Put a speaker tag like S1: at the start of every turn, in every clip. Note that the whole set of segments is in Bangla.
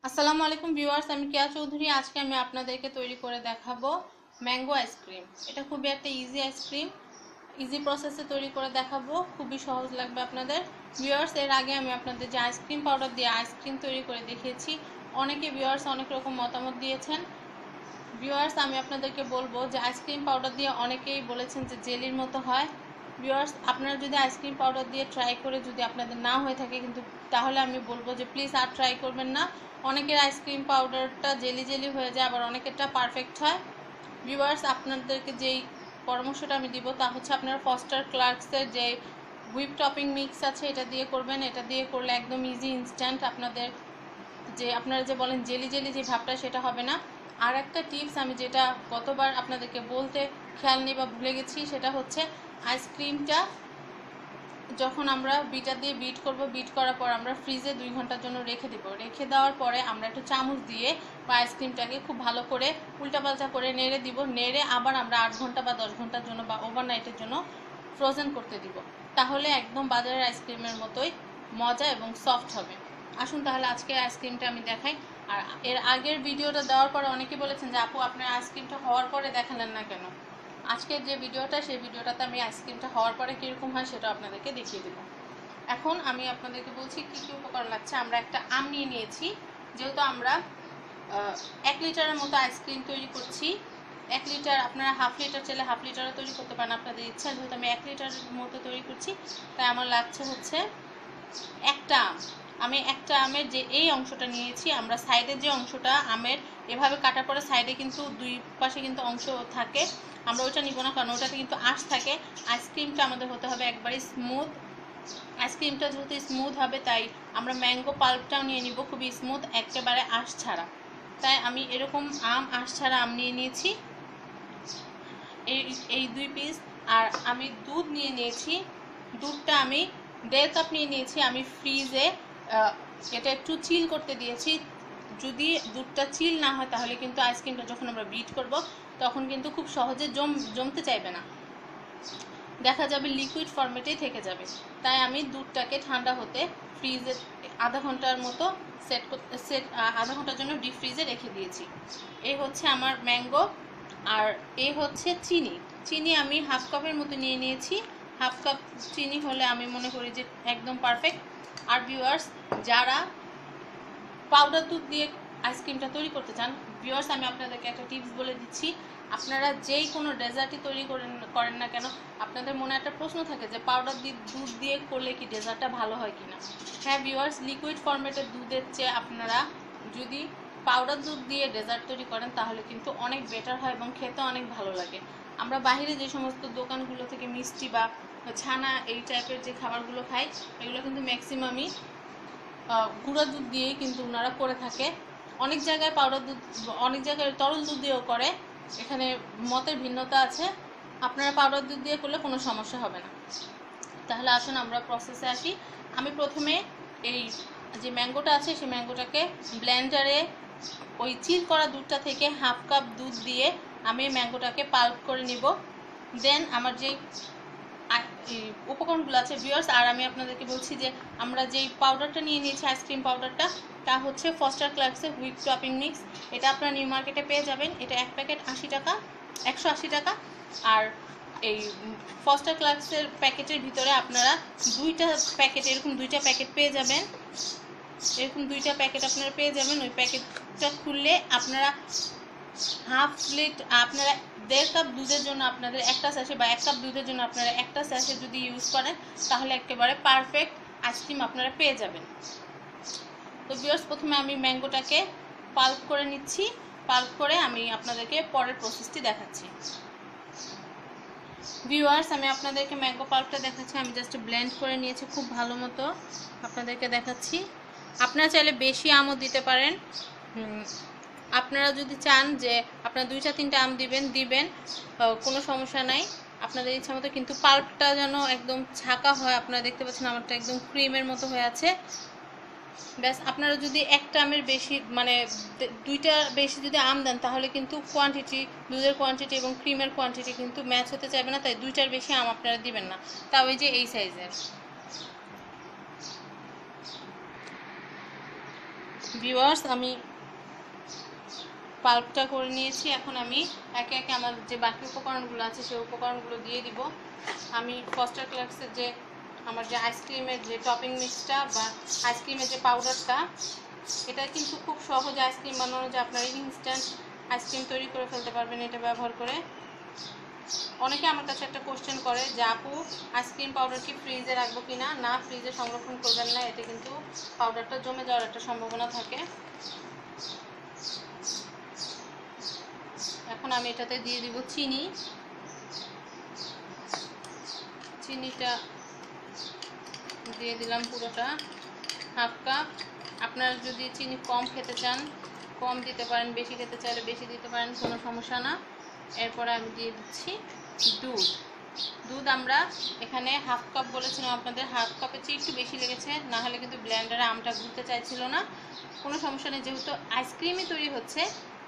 S1: আসসালামু আলাইকুম ভিউয়ার্স, আমি কেয়া চৌধুরী। আজকে আমি আপনাদেরকে তৈরি করে দেখাবো ম্যাঙ্গো আইসক্রিম। এটা খুবই একটা ইজি আইসক্রিম, ইজি প্রসেসে তৈরি করে দেখাবো, খুবই সহজ লাগবে আপনাদের। ভিউয়ার্স, এর আগে আমি আপনাদের যে আইসক্রিম পাউডার দিয়ে আইসক্রিম তৈরি করে দেখিয়েছি, অনেকে ভিউয়ার্স অনেক রকম মতামত দিয়েছেন। ভিউয়ার্স, আমি আপনাদেরকে বলবো যে আইসক্রিম পাউডার দিয়ে অনেকেই বলেছেন যে জেলির মতো হয়। ভিউয়ার্স, আপনারা যদি আইসক্রিম পাউডার দিয়ে ট্রাই করে যদি আপনাদের না হয়ে থাকে কিন্তু, তাহলে আমি বলবো যে প্লিজ আর ট্রাই করবেন না। অনেকের আইসক্রিম পাউডারটা জেলি জেলি হয়ে যায়, আবার অনেকেরটা পারফেক্ট হয়। ভিউয়ার্স, আপনাদেরকে যেই পরামর্শটা আমি দিব তা হচ্ছে আপনারা ফস্টার ক্লার্কসের যে হুইপ টপিং মিক্স আছে এটা দিয়ে করবেন। এটা দিয়ে করলে একদম ইজি ইনস্ট্যান্ট আপনাদের যে আপনারা যে বলেন জেলি জেলি যে ভাবটা সেটা হবে না। আর একটা টিপস আমি যেটা গতবার আপনাদেরকে বলতে খেয়াল নেই বা ভুলে গেছি, সেটা হচ্ছে আইসক্রিমটা যখন আমরা বিটার দিয়ে বিট করব, বিট করার পর আমরা ফ্রিজে 2 ঘন্টার জন্য রেখে দেব। রেখে দেওয়ার পরে আমরা একটু চামচ দিয়ে বা আইসক্রিমটাকে খুব ভালো করে উল্টাপাল্টা করে নেড়ে দিব। নেড়ে আবার আমরা 8 ঘন্টা বা 10 ঘন্টার জন্য বা ওভারনাইটের জন্য ফ্রোজেন করতে দিব। তাহলে একদম বাজারের আইসক্রিমের মতোই মজা এবং সফট হবে। আসুন তাহলে আজকের আইসক্রিমটা আমি দেখাই। আর এর আগের ভিডিওটা দেওয়ার পরে অনেকে বলেছেন যে আপু আপনার আইসক্রিমটা হওয়ার পরে দেখালেন না কেন। আজকের যে ভিডিওটা, সেই ভিডিওটাতে আমি আইসক্রিমটা হওয়ার পরে কীরকম হয় সেটা আপনাদেরকে দেখিয়ে দেবো। এখন আমি আপনাদেরকে বলছি কী কী উপকরণ লাগছে। আমরা একটা আম নিয়ে নিয়েছি, যেহেতু আমরা 1 লিটারের মতো আইসক্রিম তৈরি করছি। 1 লিটার, আপনারা হাফ লিটার চাইলে হাফ লিটারও তৈরি করতে পারেন আপনাদের ইচ্ছা। যেহেতু আমি 1 লিটারের মতো তৈরি করছি, তাই আমার লাগছে হচ্ছে একটা আম। আমি একটা আমের যে এই অংশটা নিয়েছি, আমরা সাইডের যে অংশটা আমের এভাবে কাটার পরে সাইডে কিন্তু দুই পাশে কিন্তু অংশ থাকে, আমরা ওইটা নিব না, কারণ ওটাতে কিন্তু আঁশ থাকে। আইসক্রিমটা আমাদের হতে হবে একবারে স্মুথ। আইসক্রিমটা যেহেতু স্মুথ হবে, তাই আমরা ম্যাঙ্গো পাল্পটাও নিয়ে নিব খুবই স্মুথ, একেবারে আঁশ ছাড়া। তাই আমি এরকম আঁশ ছাড়া আম নিয়ে নিয়েছি, এই 2 পিস। আর আমি দুধ নিয়ে নিয়েছি, দুধটা আমি 1.5 কাপ নিয়ে নিয়েছি। আমি ফ্রিজে এটা একটু চিল করতে দিয়েছি। যদি দুধটা চিল না হয় তাহলে কিন্তু আইসক্রিমটা যখন আমরা বিট করব তখন কিন্তু খুব সহজে জমতে চাইবে না, দেখা যাবে লিকুইড ফরম্যাটেই থেকে যাবে। তাই আমি দুধটাকে ঠান্ডা হতে ফ্রিজে আধা ঘন্টার মতো আধা ঘন্টার জন্য ডিপ ফ্রিজে রেখে দিয়েছি। এই হচ্ছে আমার ম্যাঙ্গো, আর এই হচ্ছে চিনি। চিনি আমি হাফ কাপের মতো নিয়ে নিয়েছি। হাফ কাপ চিনি হলে আমি মনে করি যে একদম পারফেক্ট। আর ভিউয়ার্স, যারা পাউডার দুধ দিয়ে আইসক্রিমটা তৈরি করতে চান, ভিউয়ার্স আমি আপনাদেরকে একটা টিপস বলে দিচ্ছি। আপনারা যেই কোনো ডেজার্টই তৈরি করেন না কেন, আপনাদের মনে একটা প্রশ্ন থাকে যে পাউডার দুধ দিয়ে করলে কি ডেজার্টটা ভালো হয় কিনা। হ্যাঁ ভিউয়ার্স, লিকুইড ফরম্যাটের দুধের চেয়ে আপনারা যদি পাউডার দুধ দিয়ে ডেজার্ট তৈরি করেন তাহলে কিন্তু অনেক বেটার হয় এবং খেতে অনেক ভালো লাগে। আমরা বাইরে যে সমস্ত দোকানগুলো থেকে মিষ্টি বা ছানা এই টাইপের যে খাবারগুলো খাই, এগুলো কিন্তু ম্যাক্সিমামই গুঁড়া দুধ দিয়েই কিন্তু ওনারা করে থাকে। অনেক জায়গায় পাউডার দুধ, অনেক জায়গায় তরল দুধ দিয়েও করে, এখানে মতের ভিন্নতা আছে। আপনারা পাউডার দুধ দিয়ে করলে কোনো সমস্যা হবে না। তাহলে আসুন আমরা প্রসেসে আসি। আমি প্রথমে এই যে ম্যাঙ্গোটা আছে সেই ম্যাঙ্গোটাকে ব্লেন্ডারে ওই চিল করা দুধটা থেকে হাফ কাপ দুধ দিয়ে আমি ম্যাঙ্গোটাকে পাল্প করে নিব। দেন আমার যেই উপকরণগুলো আছে ভিউয়ার্স, আর আমি আপনাদেরকে বলছি যে আমরা যেই পাউডারটা নিয়ে নিয়েছি আইসক্রিম পাউডারটা, তা হচ্ছে ফস্টার ক্লার্কসের হুইপ টপিং মিক্স। এটা আপনারা নিউ মার্কেটে পেয়ে যাবেন। এটা 1 প্যাকেট 80 টাকা, 180 টাকা। আর এই ফস্টার ক্লার্কসের প্যাকেটের ভিতরে আপনারা 2টা প্যাকেট, এরকম 2টা প্যাকেট পেয়ে যাবেন। এরকম 2টা প্যাকেট আপনারা পেয়ে যাবেন। ওই প্যাকেটটা খুললে আপনারা আপনারা 1.5 কাপ দুধের জন্য আপনাদের একটা স্যাশে বা 1 কাপ দুধের জন্য আপনারা একটা স্যাশে যদি ইউজ করেন তাহলে একেবারে পারফেক্ট আইসক্রিম আপনারা পেয়ে যাবেন। তো ভিউয়ার্স, প্রথমে আমি ম্যাঙ্গোটাকে পাল্প করে নিচ্ছি। পাল্প করে আমি আপনাদেরকে পরের প্রসেসটি দেখাচ্ছি। ভিউয়ার্স, আমি আপনাদেরকে ম্যাঙ্গো পাল্পটা দেখাচ্ছি। আমি জাস্ট ব্লেন্ড করে নিয়েছি খুব ভালো মতো, আপনাদেরকে দেখাচ্ছি। আপনারা চাইলে বেশি আমও দিতে পারেন। আপনারা যদি চান যে আপনারা 2-3টা আম দিবেন, কোনো সমস্যা নাই, আপনাদের ইচ্ছা মতো। কিন্তু পাল্পটা যেন একদম ছাকা হয়। আপনারা দেখতে পাচ্ছেন আমারটা একদম ক্রিমের মতো হয়ে আছে। ব্যাস, আপনারা যদি একটা আমের বেশি, মানে 2টা বেশি যদি আম দেন তাহলে কিন্তু কোয়ান্টিটি, দুধের কোয়ান্টিটি এবং ক্রিমের কোয়ান্টিটি কিন্তু ম্যাচ হতে চাইবে না। তাই 2টার বেশি আম আপনারা দিবেন না, তাও এই যে এই সাইজের। ভিউয়ার্স, আমি পাল্পটা করে নিয়েছি। এখন আমি একে একে আমার যে বাকি উপকরণগুলো আছে সেই উপকরণগুলো দিয়ে দিব। আমি ফস্টার ক্লার্কসের যে আমার যে আইসক্রিমের যে টপিং মিক্সটা বা আইসক্রিমের যে পাউডারটা, এটা কিন্তু খুব সহজে আইসক্রিম বানানো যায়। আপনারা ইনস্ট্যান্ট আইসক্রিম তৈরি করে ফেলতে পারবেন এটা ব্যবহার করে। অনেকে আমার কাছে একটা কোশ্চেন করে যে আপু, আইসক্রিম পাউডার কি ফ্রিজে রাখবো কিনা? না, ফ্রিজে সংরক্ষণ করবেন না, এতে কিন্তু পাউডারটা জমে যাওয়ার একটা সম্ভাবনা থাকে। এখন আমি এটাতে দিয়ে দিব চিনি। চিনিটা দিয়ে দিলাম পুরোটা, হাফ কাপ। আপনারা যদি চিনি কম খেতে চান কম দিতে পারেন, বেশি খেতে চাইলে বেশি দিতে পারেন, কোনো সমস্যা না। এরপরে আমি দিয়ে দিচ্ছি দুধ। দুধ আমরা এখানে হাফ কাপ বলেছিলাম আপনাদের, হাফ কাপের চেয়ে একটু বেশি লেগেছে, না হলে কিন্তু ব্লেন্ডারে আমটা ঘুরতে চাইছিল না। কোনো সমস্যা নেই, যেহেতু আইসক্রিমই তৈরি হচ্ছে।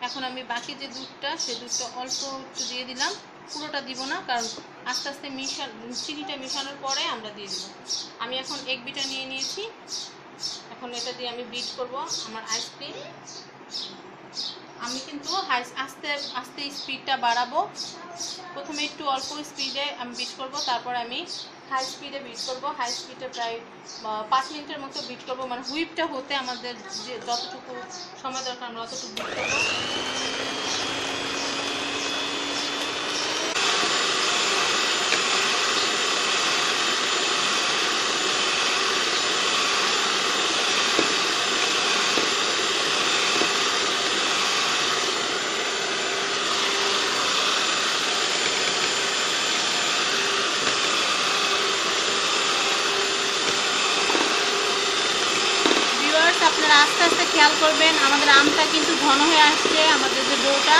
S1: এখন আমি বাকি যে দুধটা, সে দুধটা অল্প একটু দিয়ে দিলাম, পুরোটা দিব না, কারণ আস্তে আস্তে চিনিটা মেশানোর পরে আমরা দিয়ে দিব। আমি এখন এগ বিটার নিয়ে নিয়েছি। এখন এটা দিয়ে আমি বিট করব আমার আইসক্রিম। আমি কিন্তু আস্তে আস্তে স্পিডটা বাড়াবো। প্রথমে একটু অল্প স্পিডে আমি বিট করব, তারপর আমি হাই স্পিডে বিট করব। হাই স্পিডে প্রায় 5 মিনিটের মতো বিট করব, মানে হুইপটা হতে আমাদের যে যতটুকু সময় দরকার আমরা অতটুকু বিট করব। আপনারা আস্তে আস্তে খেয়াল করবেন, আমাদের আমটা কিন্তু ঘন হয়ে আসছে, আমাদের যে ডোটা।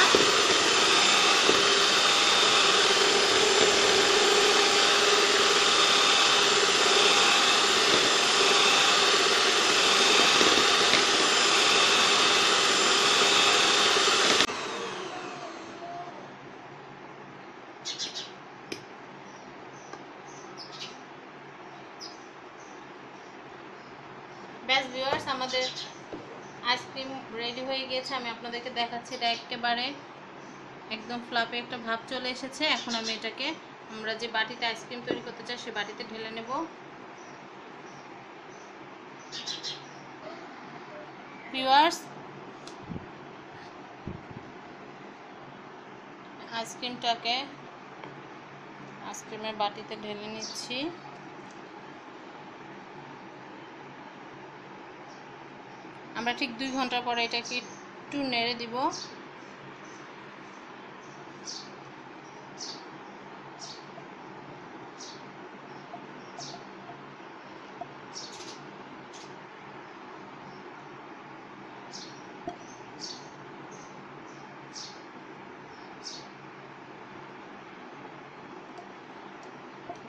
S1: ব্যাস ভিউয়ার্স, আমাদের আইসক্রিম রেডি হয়ে গিয়েছে। আমি আপনাদেরকে দেখাচ্ছি, এটা একেবারে একদম ফ্লাফি একটা ভাব চলে এসেছে। এখন আমি এটাকে আমরা যে বাটিতে আইসক্রিম তৈরি করতে চাই সে বাটিতে ঢেলে নেব। ভিউয়ার্স, আইসক্রিমের বাটিতে ঢেলে নিচ্ছি। আমরা ঠিক 2 ঘন্টা পরে এটাকে একটু নেড়ে দিব।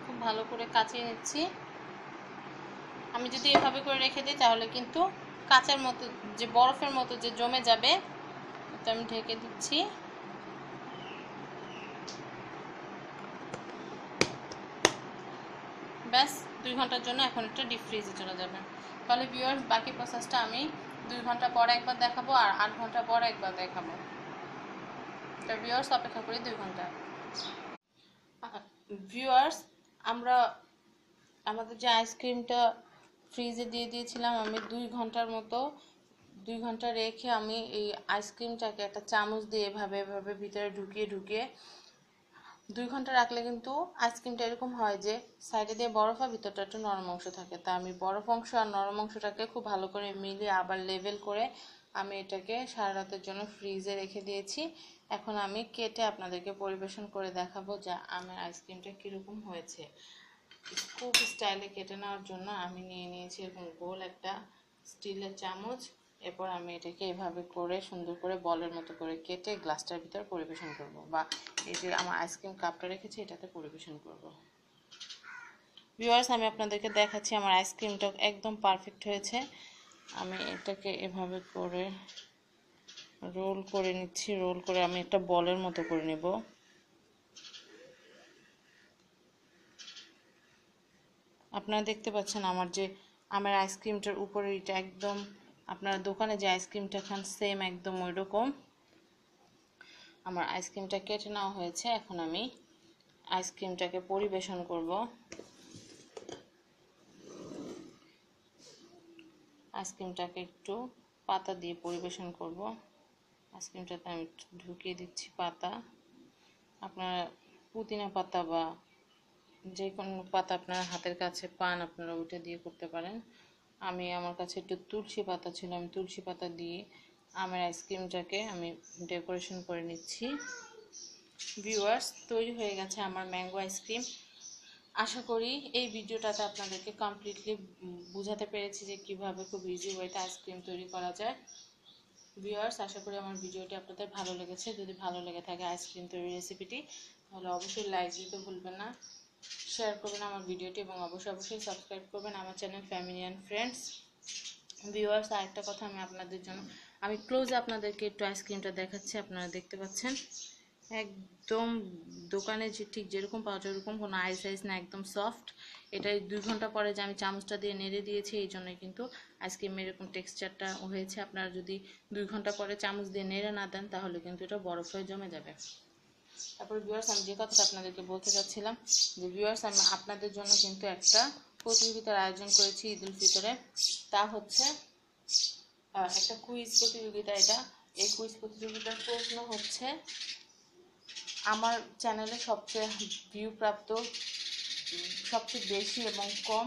S1: খুব ভালো করে কাচিয়ে নিচ্ছি। আমি যদি এভাবে করে রেখে দিই তাহলে কিন্তু কাঁচের মতো, যে বরফের মতো যে জমে যাবে। এটা আমি ঢেকে দিচ্ছি। ব্যাস 2 ঘন্টার জন্য এখন এটা ডিপ ফ্রিজে চলে যাবে। তাহলে ভিউয়ার্স, বাকি প্রসেসটা আমি 2 ঘন্টা পরে একবার দেখাবো আর 8 ঘন্টা পরে একবার দেখাবো। তো ভিউয়ার্স, অপেক্ষা করি 2 ঘন্টা। ভিউয়ার্স, আমরা আমাদের যে আইসক্রিমটা ফ্রিজে দিয়ে দিয়েছিলাম, আমি 2 ঘন্টার মতো 2 ঘন্টা রেখে আমি এই আইসক্রিমটাকে একটা চামচ দিয়ে এভাবে এভাবে ভিতরে ঢুকিয়ে 2 ঘন্টা রাখলে কিন্তু আইসক্রিমটা এরকম হয় যে সাইডে দিয়ে বরফ আর ভিতরটা একটু নরম অংশ থাকে। তা আমি বরফ অংশ আর নরম অংশটাকে খুব ভালো করে মিলিয়ে আবার লেভেল করে আমি এটাকে সারা রাতের জন্য ফ্রিজে রেখে দিয়েছি। এখন আমি কেটে আপনাদেরকে পরিবেশন করে দেখাবো যে আমার আইসক্রিমটা কীরকম হয়েছে। স্কুপ স্টাইলে কেটে নেওয়ার জন্য আমি নিয়ে নিয়েছি এরকম গোল একটা স্টিলের চামচ। এরপর আমি এটাকে এভাবে করে সুন্দর করে বলের মতো করে কেটে গ্লাসটার ভিতর পরিবেশন করব, বা এই যে আমার আইসক্রিম কাপটা রেখেছি এটাতে পরিবেশন করব। ভিউয়ার্স, আমি আপনাদেরকে দেখাচ্ছি আমার আইসক্রিমটা একদম পারফেক্ট হয়েছে। আমি এটাকে এভাবে করে রোল করে নিচ্ছি। রোল করে আমি একটা বলের মতো করে নেব। আপনারা দেখতে পাচ্ছেন আমার আইসক্রিমটার উপরে এটা একদম আপনারা দোকানে যে আইসক্রিমটা খান সেম একদম ওই রকম। আমার আইসক্রিমটা কেটে নেওয়া হয়েছে, এখন আমি আইসক্রিমটাকে পরিবেশন করব। আইসক্রিমটাকে একটু পাতা দিয়ে পরিবেশন করব। আইসক্রিমটাতে আমি ঢুকিয়ে দিচ্ছি পাতা। আপনারা পুদিনা পাতা বা যে কোনো পাতা আপনারা হাতের কাছে পান আপনারা ওইটা দিয়ে করতে পারেন। আমার কাছে একটু তুলসী পাতা ছিল, আমি তুলসী পাতা দিয়ে আমার আইসক্রিমটাকে আমি ডেকোরেশন করে নিচ্ছি। ভিউয়ার্স, তৈরি হয়ে গেছে আমার ম্যাঙ্গো আইসক্রিম। আশা করি এই ভিডিওটাতে আপনাদেরকে কমপ্লিটলি বুঝাতে পেরেছি যে কিভাবে খুব ইজি ওয়েতে আইসক্রিম তৈরি করা যায়। ভিউয়ার্স, আশা করি আমার ভিডিওটি আপনাদের ভালো লেগেছে। যদি ভালো লেগে থাকে আইসক্রিম তৈরির রেসিপিটি, তাহলে অবশ্যই লাইক দিতে ভুলবেন না, শেয়ার করবেন আমার ভিডিওটি এবং অবশ্যই সাবস্ক্রাইব করবেন আমার channel family and friends. Viewers, আরেকটা কথা আমি আপনাদের জন্য ক্লোজে আপনাদেরকে একটু আইসক্রিমটা দেখাচ্ছি। আপনারা দেখতে পাচ্ছেন একদম দোকানে যে ঠিক যেরকম পাওয়া যায় ওরকম কোনো আইস না, একদম সফট। এটা 2 ঘন্টা পরে যে আমি চামচটা দিয়ে নেড়ে দিয়েছি এই জন্যই কিন্তু আইসক্রিমের এরকম টেক্সচারটা হয়েছে। আপনারা যদি 2 ঘন্টা পরে চামচ দিয়ে নেড়ে না দেন তাহলে কিন্তু এটা বরফ হয়ে জমে যাবে। তারপর ভিউয়ার্স, আমি যে কথাটা আপনাদেরকে বলতে চাচ্ছিলাম যে ভিউয়ার্স, আমি আপনাদের জন্য কিন্তু একটা প্রতিযোগিতার আয়োজন করেছি ঈদুল ফিতরে। তা হচ্ছে একটা কুইজ প্রতিযোগিতা। এই কুইজ প্রতিযোগিতার প্রশ্ন হচ্ছে আমার চ্যানেলে সবচেয়ে ভিউ প্রাপ্ত, সবচেয়ে বেশি এবং কম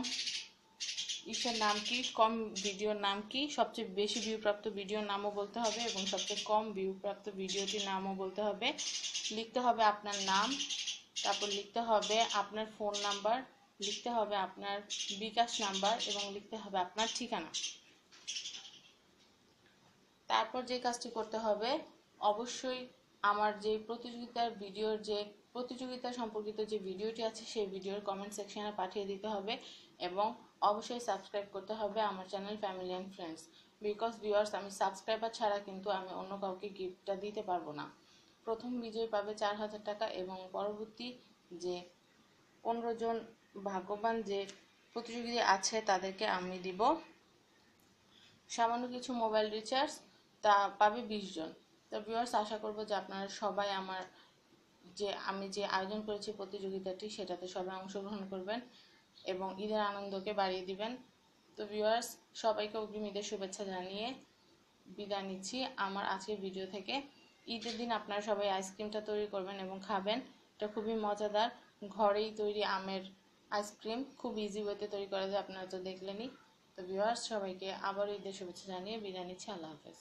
S1: নাম কি, কম ভিডিওর নাম কি, সবচেয়ে বেশি ভিউ প্রাপ্ত ভিডিওর নামও বলতে হবে এবং সবচেয়ে কম ভিউ প্রাপ্ত ভিডিওটির নামও বলতে হবে। লিখতে হবে আপনার নাম, তারপর লিখতে হবে আপনার ফোন নাম্বার, লিখতে হবে আপনার বিকাশ নাম্বার এবং লিখতে হবে আপনার ঠিকানা। তারপর যে কাজটি করতে হবে, অবশ্যই আমার যে প্রতিযোগিতা সম্পর্কিত যে ভিডিওটি আছে সেই ভিডিওর কমেন্ট সেকশনে পাঠিয়ে দিতে হবে এবং অবশ্যই সাবস্ক্রাইব করতে হবে আমার channel family and friends. Because viewers, আমি সাবস্ক্রাইবার ছাড়া কিন্তু আমি অন্য কাউকে গিফটটা দিতে পারবো না। প্রথম বিজয়ী পাবে 4000 টাকা এবং পরবর্তী যে 15 জন ভাগ্যবান যে প্রতিযোগী আছে তাদেরকে আমি দিব সামান্য কিছু মোবাইল রিচার্জ, তা পাবে 20 জন। তো ভিউয়ার্স, আশা করব যে আপনারা সবাই আমি যে আয়োজন করেছি প্রতিযোগিতাটি সেটাতে সবাই অংশগ্রহণ করবেন এবং ঈদের আনন্দকে বাড়িয়ে দিবেন। তো ভিউয়ার্স, সবাইকে অগ্রিম ঈদের শুভেচ্ছা জানিয়ে বিদায় নিচ্ছি আমার আজকের ভিডিও থেকে। ঈদের দিন আপনারা সবাই আইসক্রিমটা তৈরি করবেন এবং খাবেন। এটা খুবই মজাদার, ঘরেই তৈরি আমের আইসক্রিম, খুব ইজি ওয়েতে তৈরি করা যায়, আপনারা তো দেখলেনই। তো ভিউয়ার্স, সবাইকে আবারও ঈদের শুভেচ্ছা জানিয়ে বিদায় নিচ্ছি। আল্লাহ হাফেজ।